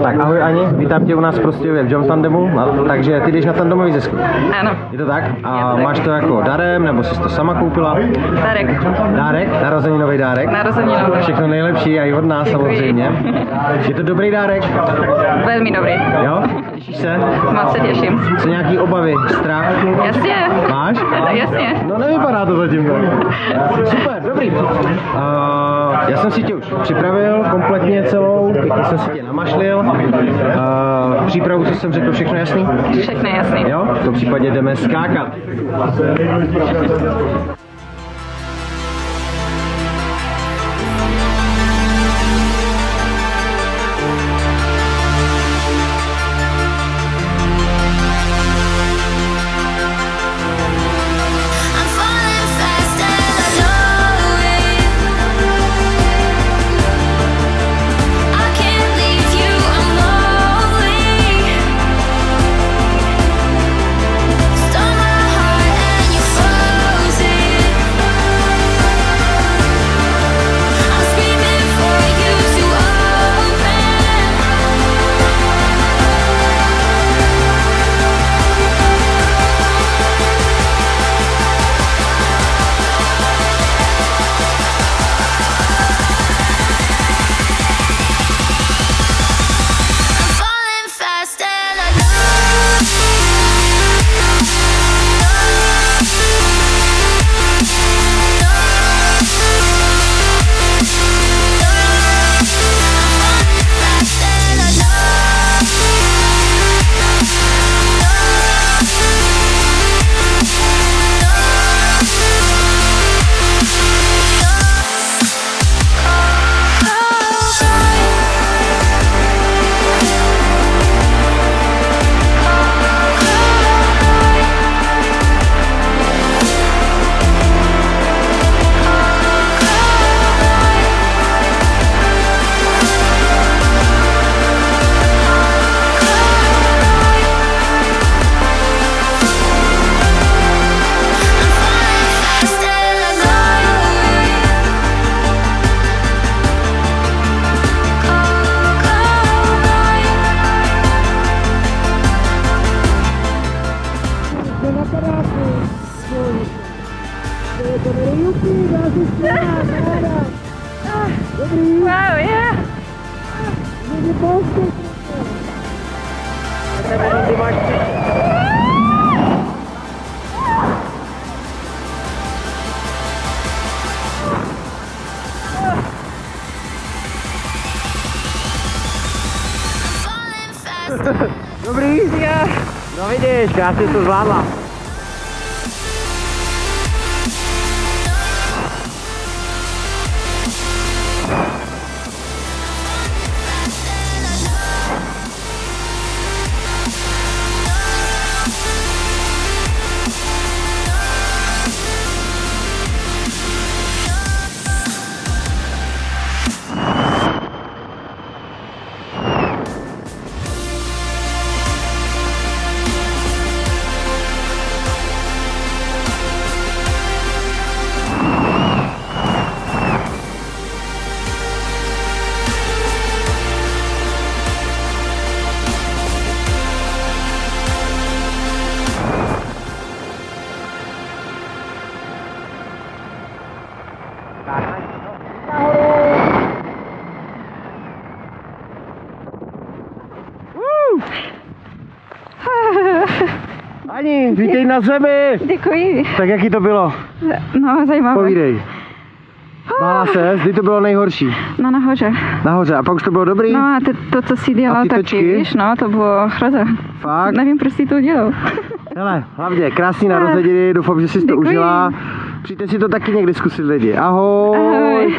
Tak ahoj Ani, vítám tě u nás prostě v Jump Tandemu, takže ty jdeš na tandemový zesku. Ano. Je to tak? A máš to jako darem, nebo jsi to sama koupila? Dárek. Dárek? Narozeninový dárek? Narozeninový. Všechno nejlepší a i od nás samozřejmě. Je to dobrý dárek? Velmi dobrý. Jo? Těšíš se? Moc se těším. Jsou nějaký obavy, strach? Jasně. Máš? Jasně. No nevypadá to zatím tak. Super, dobrý. Já jsem si tě už připravil kompletně celou, pěkně jsem si tě namašlil. Přípravu, co jsem řekl, všechno jasný? Všechno jasný. Jo? V tom případě jdeme skákat. Wow, yeah. Dobrý? Jo. No vidíš, krásně to zvládla. Ani, vítej na zemi! Děkuji. Tak jaký to bylo? No, zajímavé. Povídej. Bála se, kdy to bylo nejhorší? No, nahoře. Nahoře, a pak už to bylo dobrý? No a to co si dělal taky, víš, no, to bylo hroza. Fakt? Nevím, proč jsi to udělal. Hele, hlavně krásný narozeniny, doufám, že jsi to užila. Přijďte si to taky někdy zkusit lidi. Ahoj! Ahoj.